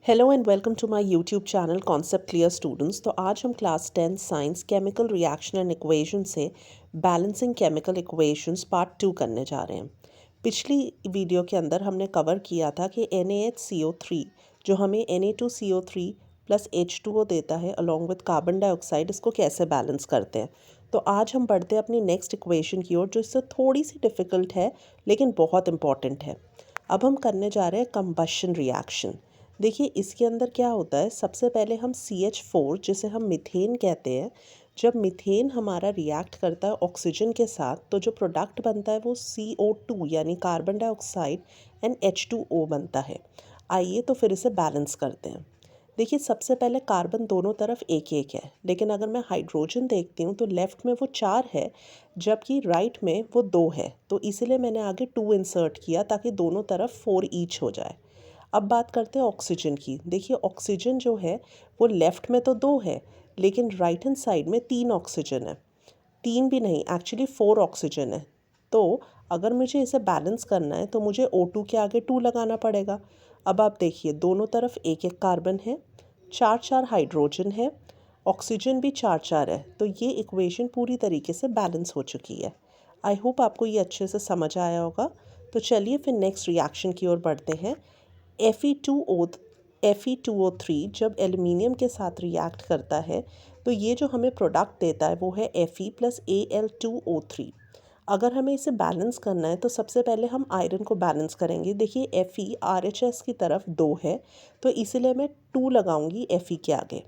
Hello and welcome to my YouTube channel concept clear students. तो आज हम class 10 science chemical reaction and equation से balancing chemical equations part 2 करने जा रहे हैं। पिछली वीडियो के अंदर हमने कवर किया था कि NaHCO3 जो हमें Na2CO3 प्लस H2O देता है अलॉन्ग विद कार्बन डाइऑक्साइड, इसको कैसे बैलेंस करते हैं। तो आज हम बढ़ते हैं अपनी नेक्स्ट इक्वेशन की ओर, जो इससे थोड़ी सी डिफ़िकल्ट है लेकिन बहुत इंपॉर्टेंट है। अब हम करने जा रहे हैं कंबशन रिएक्शन। देखिए इसके अंदर क्या होता है, सबसे पहले हम CH4 जिसे हम मीथेन कहते हैं, जब मीथेन हमारा रिएक्ट करता है ऑक्सीजन के साथ तो जो प्रोडक्ट बनता है वो CO2 यानी कार्बन डाइऑक्साइड एंड H2O बनता है। आइए तो फिर इसे बैलेंस करते हैं। देखिए सबसे पहले कार्बन दोनों तरफ एक एक है, लेकिन अगर मैं हाइड्रोजन देखती हूँ तो लेफ़्ट में वो 4 है जबकि राइट में वो 2 है, तो इसीलिए मैंने आगे 2 इंसर्ट किया ताकि दोनों तरफ 4 ईच हो जाए। अब बात करते हैं ऑक्सीजन की। देखिए ऑक्सीजन जो है वो लेफ़्ट में तो 2 है लेकिन राइट हैंड साइड में 3 ऑक्सीजन है। 3 भी नहीं, एक्चुअली 4 ऑक्सीजन है। तो अगर मुझे इसे बैलेंस करना है तो मुझे O2 के आगे 2 लगाना पड़ेगा। अब आप देखिए दोनों तरफ एक एक कार्बन है, 4 हाइड्रोजन है, ऑक्सीजन भी 4 है, तो ये इक्वेशन पूरी तरीके से बैलेंस हो चुकी है। आई होप आपको ये अच्छे से समझ आया होगा। तो चलिए फिर नेक्स्ट रिएक्शन की ओर बढ़ते हैं। Fe2O3 जब एल्युमिनियम के साथ रिएक्ट करता है तो ये जो हमें प्रोडक्ट देता है वो है Fe प्लस Al2O3। अगर हमें इसे बैलेंस करना है तो सबसे पहले हम आयरन को बैलेंस करेंगे। देखिए Fe RHS की तरफ 2 है तो इसीलिए मैं 2 लगाऊंगी Fe के आगे।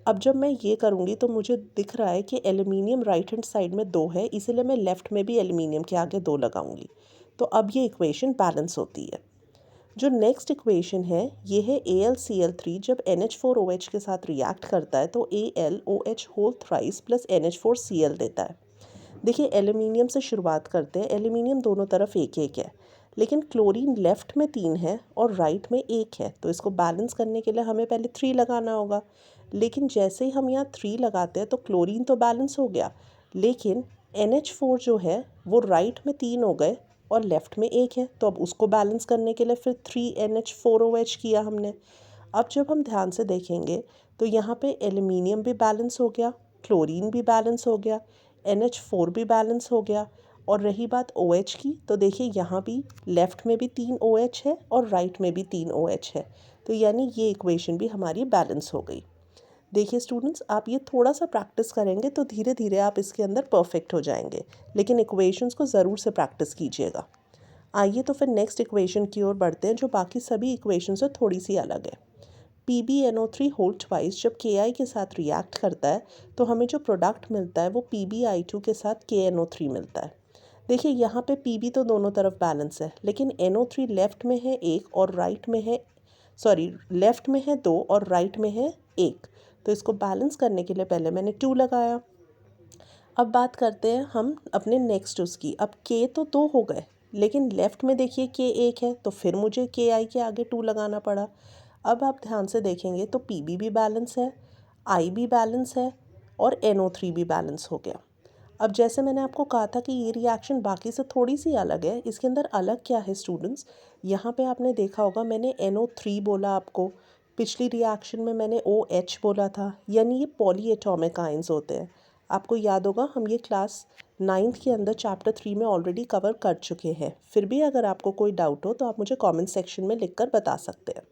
अब जब मैं ये करूँगी तो मुझे दिख रहा है कि एल्युमिनियम राइट हैंड साइड में 2 है, इसीलिए मैं लेफ़्ट में भी एल्युमिनियम के आगे 2 लगाऊंगी। तो अब ये इक्वेशन बैलेंस होती है। जो नेक्स्ट इक्वेशन है ये है AlCl3 जब NH4OH के साथ रिएक्ट करता है तो AlOH whole thrice plus NH4Cl देता है। देखिए एल्युमिनियम से शुरुआत करते हैं। एल्युमिनियम दोनों तरफ एक एक है लेकिन क्लोरीन लेफ़्ट में 3 है और राइट में 1 है, तो इसको बैलेंस करने के लिए हमें पहले 3 लगाना होगा। लेकिन जैसे ही हम यहाँ 3 लगाते हैं तो क्लोरीन तो बैलेंस हो गया, लेकिन NH4 जो है वो राइट में 3 हो गए और लेफ़्ट में 1 है, तो अब उसको बैलेंस करने के लिए फिर 3NH4OH किया हमने। अब जब हम ध्यान से देखेंगे तो यहाँ पे एल्युमिनियम भी बैलेंस हो गया, क्लोरीन भी बैलेंस हो गया, NH4 भी बैलेंस हो गया। और रही बात OH की, तो देखिए यहाँ भी लेफ़्ट में भी 3 OH है और राइट में भी 3 OH है, तो यानी ये इक्वेशन भी हमारी बैलेंस हो गई। देखिए स्टूडेंट्स, आप ये थोड़ा सा प्रैक्टिस करेंगे तो धीरे धीरे आप इसके अंदर परफेक्ट हो जाएंगे, लेकिन इक्वेशंस को ज़रूर से प्रैक्टिस कीजिएगा। आइए तो फिर नेक्स्ट इक्वेशन की ओर बढ़ते हैं, जो बाकी सभी इक्वेशन से थोड़ी सी अलग है। PbNO3 होल ट्वाइस जब Ki के साथ रिएक्ट करता है तो हमें जो प्रोडक्ट मिलता है वो PbI2 के साथ KNO3 मिलता है। देखिए यहाँ पे Pb तो दोनों तरफ बैलेंस है, लेकिन NO3 लेफ़्ट में है 1 और राइट में है, सॉरी लेफ़्ट में है 2 और राइट में है 1, तो इसको बैलेंस करने के लिए पहले मैंने 2 लगाया। अब बात करते हैं हम अपने नेक्स्ट उसकी। अब K तो 2 हो गए लेकिन लेफ़्ट में देखिए K 1 है, तो फिर मुझे Ki के आगे 2 लगाना पड़ा। अब आप ध्यान से देखेंगे तो Pb भी बैलेंस है, I भी बैलेंस है और NO3 भी बैलेंस हो गया। अब जैसे मैंने आपको कहा था कि ये रिएक्शन बाकी से थोड़ी सी अलग है, इसके अंदर अलग क्या है स्टूडेंट्स, यहाँ पे आपने देखा होगा मैंने NO3 बोला आपको, पिछली रिएक्शन में मैंने OH बोला था, यानी ये पॉली एटॉमिक आयंस होते हैं। आपको याद होगा हम ये क्लास 9th के अंदर चैप्टर 3 में ऑलरेडी कवर कर चुके हैं। फिर भी अगर आपको कोई डाउट हो तो आप मुझे कमेंट सेक्शन में लिखकर बता सकते हैं।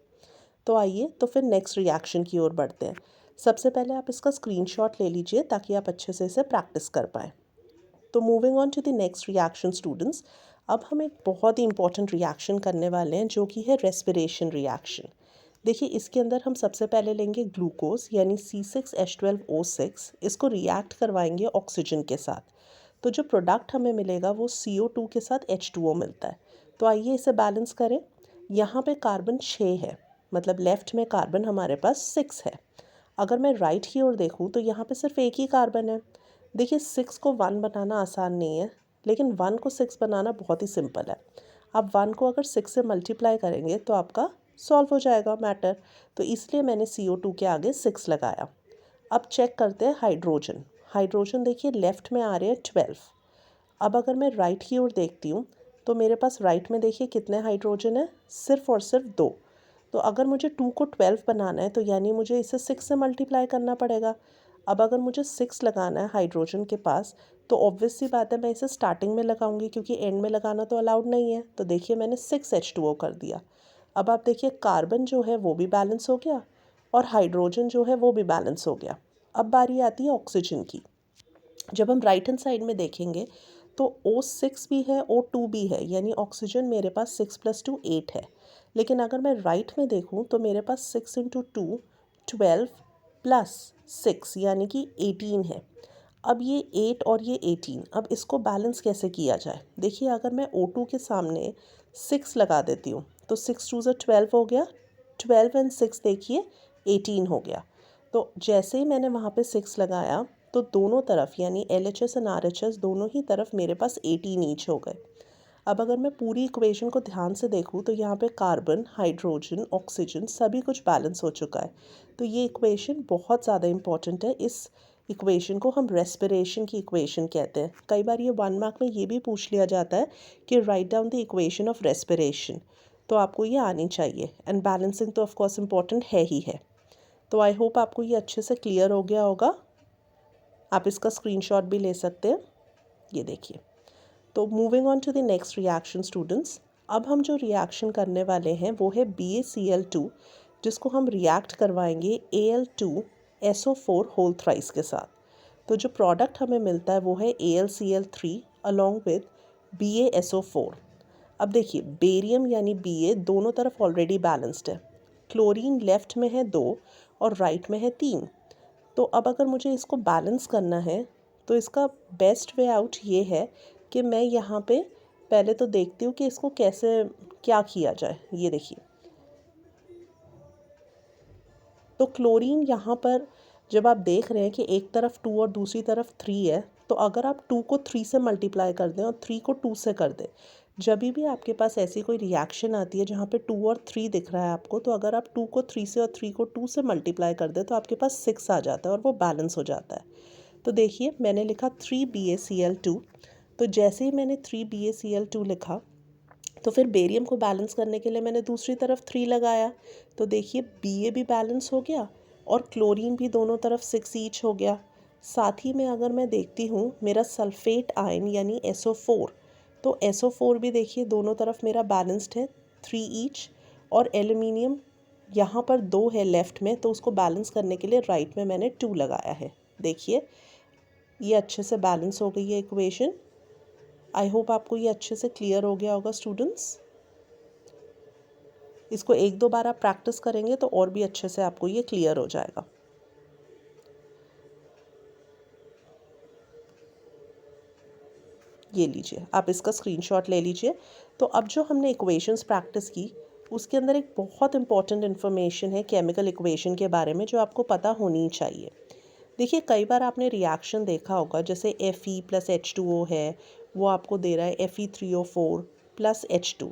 तो आइए तो फिर नेक्स्ट रिएक्शन की ओर बढ़ते हैं। सबसे पहले आप इसका स्क्रीनशॉट ले लीजिए ताकि आप अच्छे से इसे प्रैक्टिस कर पाएँ। तो moving on to the next reaction students, अब हम एक बहुत ही इंपॉर्टेंट रिएक्शन करने वाले हैं जो कि है रेस्पिरेशन रिएक्शन। देखिए इसके अंदर हम सबसे पहले लेंगे ग्लूकोज यानी C6H12O6, इसको रिएक्ट करवाएंगे ऑक्सीजन के साथ। तो जो प्रोडक्ट हमें मिलेगा वो CO2 के साथ H2O मिलता है। तो आइए इसे बैलेंस करें। यहाँ पे कार्बन 6 है, मतलब लेफ़्ट में कार्बन हमारे पास 6 है। अगर मैं राइट की ओर देखूँ तो यहाँ पे सिर्फ एक ही कार्बन है। देखिए 6 को 1 बनाना आसान नहीं है, लेकिन 1 को 6 बनाना बहुत ही सिंपल है। आप 1 को अगर 6 से मल्टीप्लाई करेंगे तो आपका सॉल्व हो जाएगा मैटर, तो इसलिए मैंने CO2 के आगे 6 लगाया। अब चेक करते हैं हाइड्रोजन। हाइड्रोजन देखिए लेफ़्ट में आ रहे हैं 12। अब अगर मैं राइट की ओर देखती हूँ तो मेरे पास राइट में देखिए कितने हाइड्रोजन है, सिर्फ और सिर्फ 2। तो अगर मुझे 2 को 12 बनाना है तो यानी मुझे इसे 6 से मल्टीप्लाई करना पड़ेगा। अब अगर मुझे 6 लगाना है हाइड्रोजन के पास तो ऑब्वियस सी बात है मैं इसे स्टार्टिंग में लगाऊंगी, क्योंकि एंड में लगाना तो अलाउड नहीं है। तो देखिए मैंने 6H2O कर दिया। अब आप देखिए कार्बन जो है वो भी बैलेंस हो गया और हाइड्रोजन जो है वो भी बैलेंस हो गया। अब बारी आती है ऑक्सीजन की। जब हम राइट हैंड साइड में देखेंगे तो O6 भी है, O2 भी है, यानी ऑक्सीजन मेरे पास 6 + 2 8 है। लेकिन अगर मैं राइट में देखूं तो मेरे पास 6 × 2 12 + 6 यानी कि 18 है। अब ये 8 और ये 18, अब इसको बैलेंस कैसे किया जाए? देखिए अगर मैं O2 के सामने 6 लगा देती हूँ तो 6 2 12 हो गया, 12 और 6 देखिए 18 हो गया। तो जैसे ही मैंने वहाँ पे 6 लगाया तो दोनों तरफ यानी LHS और RHS दोनों ही तरफ मेरे पास 18 ईच हो गए। अब अगर मैं पूरी इक्वेशन को ध्यान से देखूं तो यहाँ पे कार्बन, हाइड्रोजन, ऑक्सीजन सभी कुछ बैलेंस हो चुका है। तो ये इक्वेशन बहुत ज़्यादा इम्पॉर्टेंट है। इस इक्वेशन को हम रेस्पिरेशन की इक्वेशन कहते हैं। कई बार ये 1 मार्क में ये भी पूछ लिया जाता है कि write down the equation of respiration, तो आपको ये आनी चाहिए। एंड बैलेंसिंग तो ऑफकोर्स इम्पॉर्टेंट है ही है। तो आई होप आपको ये अच्छे से क्लियर हो गया होगा। आप इसका स्क्रीनशॉट भी ले सकते हैं, ये देखिए। तो moving on to the next reaction students, अब हम जो रिएक्शन करने वाले हैं वो है BaCl2, जिसको हम रिएक्ट करवाएंगे Al2SO4 होल थ्राइस के साथ। तो जो प्रोडक्ट हमें मिलता है वो है AlCl3 अलॉन्ग विद BaSO4। अब देखिए बेरियम यानी Ba दोनों तरफ ऑलरेडी बैलेंस्ड है। क्लोरीन लेफ्ट में है 2 और राइट में है 3। तो अब अगर मुझे इसको बैलेंस करना है तो इसका बेस्ट वे आउट ये है कि मैं यहाँ पे पहले तो देखती हूँ कि इसको कैसे क्या किया जाए। ये देखिए, तो क्लोरीन यहाँ पर जब आप देख रहे हैं कि एक तरफ 2 और दूसरी तरफ 3 है, तो अगर आप 2 को 3 से मल्टीप्लाई कर दें और 3 को 2 से कर दें, जब भी आपके पास ऐसी कोई रिएक्शन आती है जहाँ पे 2 और 3 दिख रहा है आपको, तो अगर आप 2 को 3 से और 3 को 2 से मल्टीप्लाई कर दें तो आपके पास 6 आ जाता है और वो बैलेंस हो जाता है। तो देखिए मैंने लिखा 3BaCl2। तो जैसे ही मैंने 3BaCl2 लिखा तो फिर बेरियम को बैलेंस करने के लिए मैंने दूसरी तरफ 3 लगाया। तो देखिए Ba भी बैलेंस हो गया और क्लोरीन भी दोनों तरफ 6 ईच हो गया। साथ ही में अगर मैं देखती हूँ मेरा सल्फेट आयन यानी SO4, तो SO4 भी देखिए दोनों तरफ मेरा बैलेंस्ड है 3 ईच। और एल्यूमिनियम यहाँ पर 2 है लेफ़्ट में, तो उसको बैलेंस करने के लिए राइट में मैंने 2 लगाया है। देखिए ये अच्छे से बैलेंस हो गई है इक्वेशन। आई होप आपको ये अच्छे से क्लियर हो गया होगा स्टूडेंट्स। इसको 1-2 बार आप प्रैक्टिस करेंगे तो और भी अच्छे से आपको ये क्लियर हो जाएगा। ये लीजिए, आप इसका स्क्रीनशॉट ले लीजिए। तो अब जो हमने इक्वेशंस प्रैक्टिस की उसके अंदर एक बहुत इंपॉर्टेंट इन्फॉर्मेशन है केमिकल इक्वेशन के बारे में जो आपको पता होनी चाहिए। देखिए कई बार आपने रिएक्शन देखा होगा, जैसे Fe + H2O है, वो आपको दे रहा है Fe3O4 + H2।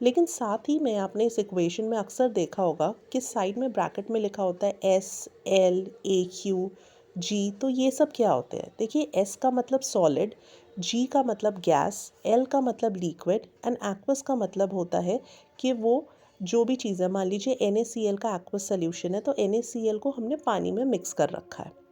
लेकिन साथ ही में आपने इस इक्वेशन में अक्सर देखा होगा कि साइड में ब्रैकेट में लिखा होता है SL AQ G। तो ये सब क्या होते हैं? देखिए S का मतलब सॉलिड, G का मतलब गैस, L का मतलब लिक्विड एंड एक्वस का मतलब होता है कि वो जो भी चीज़ है, मान लीजिए NaCl का एक्वस सोल्यूशन है तो NaCl को हमने पानी में मिक्स कर रखा है।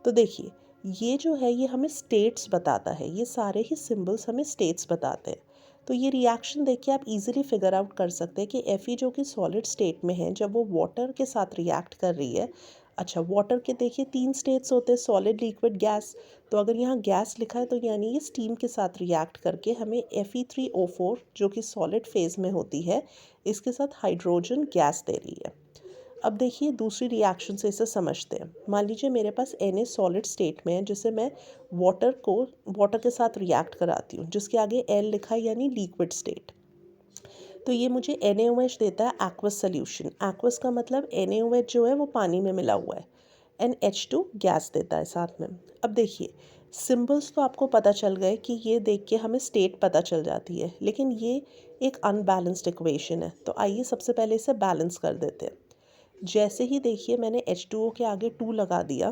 तो देखिए ये जो है ये हमें स्टेट्स बताता है, ये सारे ही सिंबल्स हमें स्टेट्स बताते हैं। तो ये रिएक्शन देख के आप इजीली फिगर आउट कर सकते हैं कि Fe जो कि सॉलिड स्टेट में है, जब वो वाटर के साथ रिएक्ट कर रही है। अच्छा, वाटर के देखिए 3 स्टेट्स होते हैं, सॉलिड, लिक्विड, गैस। तो अगर यहाँ गैस लिखा है तो यानी ये स्टीम के साथ रिएक्ट करके हमें Fe3O4 जो कि सॉलिड फेज में होती है, इसके साथ हाइड्रोजन गैस दे रही है। अब देखिए दूसरी रिएक्शन से इसे समझते हैं। मान लीजिए मेरे पास Na सॉलिड स्टेट में है, जिसे मैं वाटर के साथ रिएक्ट कराती हूँ, जिसके आगे L लिखा है यानी लिक्विड स्टेट। तो ये मुझे NaOH देता है एक्वस सोल्यूशन। एक्वस का मतलब NaOH जो है वो पानी में मिला हुआ है, एंड H2 गैस देता है साथ में। अब देखिए सिंबल्स तो आपको पता चल गए कि ये देख के हमें स्टेट पता चल जाती है, लेकिन ये एक अनबैलेंस्ड इक्वेशन है। तो आइए सबसे पहले इसे बैलेंस कर देते हैं। जैसे ही देखिए मैंने H2O के आगे 2 लगा दिया,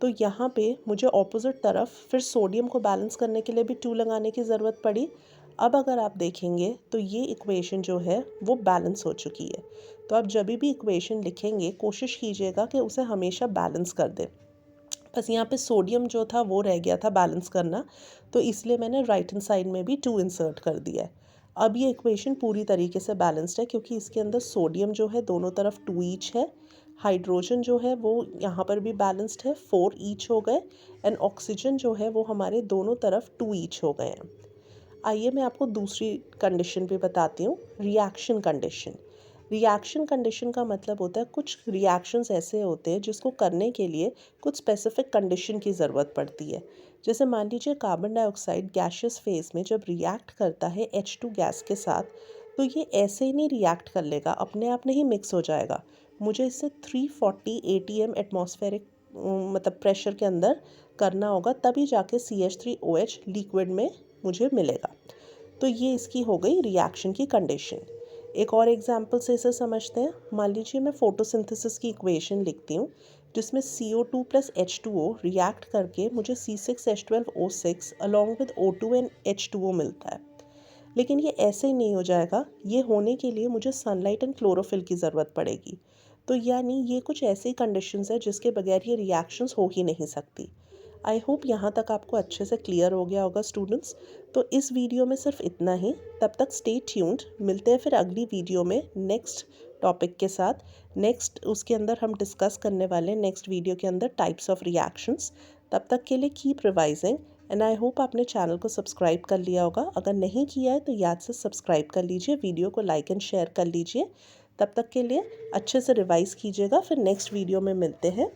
तो यहाँ पे मुझे ऑपोजिट तरफ फिर सोडियम को बैलेंस करने के लिए भी 2 लगाने की ज़रूरत पड़ी। अब अगर आप देखेंगे तो ये इक्वेशन जो है वो बैलेंस हो चुकी है। तो आप जब भी इक्वेशन लिखेंगे कोशिश कीजिएगा कि उसे हमेशा बैलेंस कर दें। बस यहाँ पे सोडियम जो था वो रह गया था बैलेंस करना, तो इसलिए मैंने राइट हैंड साइड में भी 2 इंसर्ट कर दिया है। अब ये इक्वेशन पूरी तरीके से बैलेंस्ड है क्योंकि इसके अंदर सोडियम जो है दोनों तरफ 2 ईच है, हाइड्रोजन जो है वो यहाँ पर भी बैलेंस्ड है, 4 ईच हो गए, एंड ऑक्सीजन जो है वो हमारे दोनों तरफ 2 ईच हो गए हैं। आइए मैं आपको दूसरी कंडीशन भी बताती हूँ, रिएक्शन कंडीशन। रिएक्शन कंडीशन का मतलब होता है कुछ रिएक्शंस ऐसे होते हैं जिसको करने के लिए कुछ स्पेसिफिक कंडीशन की ज़रूरत पड़ती है। जैसे मान लीजिए कार्बन डाइऑक्साइड गैसियस फेज में जब रिएक्ट करता है H2 गैस के साथ, तो ये ऐसे ही नहीं रिएक्ट कर लेगा, अपने आप नहीं मिक्स हो जाएगा। मुझे इसे 340 ATM एटमॉस्फेरिक मतलब प्रेशर के अंदर करना होगा, तभी जाके CH3OH लिक्विड में मुझे मिलेगा। तो ये इसकी हो गई रिएक्शन की कंडीशन। एक और एग्जांपल से इसे समझते हैं। मान लीजिए मैं फोटोसिंथेसिस की इक्वेशन लिखती हूँ जिसमें CO2 + H2O रिएक्ट करके मुझे C6H12O6 along with O2 and H2O मिलता है। लेकिन ये ऐसे ही नहीं हो जाएगा, ये होने के लिए मुझे सनलाइट एंड क्लोरोफिल की ज़रूरत पड़ेगी। तो यानी ये कुछ ऐसी कंडीशंस है जिसके बगैर ये रिएक्शंस हो ही नहीं सकती। आई होप यहाँ तक आपको अच्छे से क्लियर हो गया होगा स्टूडेंट्स। तो इस वीडियो में सिर्फ इतना ही। तब तक स्टे ट्यून्ड, मिलते हैं फिर अगली वीडियो में नेक्स्ट टॉपिक के साथ। नेक्स्ट उसके अंदर हम डिस्कस करने वाले हैं नेक्स्ट वीडियो के अंदर टाइप्स ऑफ रिएक्शंस। तब तक के लिए keep revising and I hope आपने चैनल को सब्सक्राइब कर लिया होगा। अगर नहीं किया है तो याद से सब्सक्राइब कर लीजिए, वीडियो को लाइक एंड शेयर कर लीजिए। तब तक के लिए अच्छे से रिवाइज कीजिएगा, फिर नेक्स्ट वीडियो में मिलते हैं।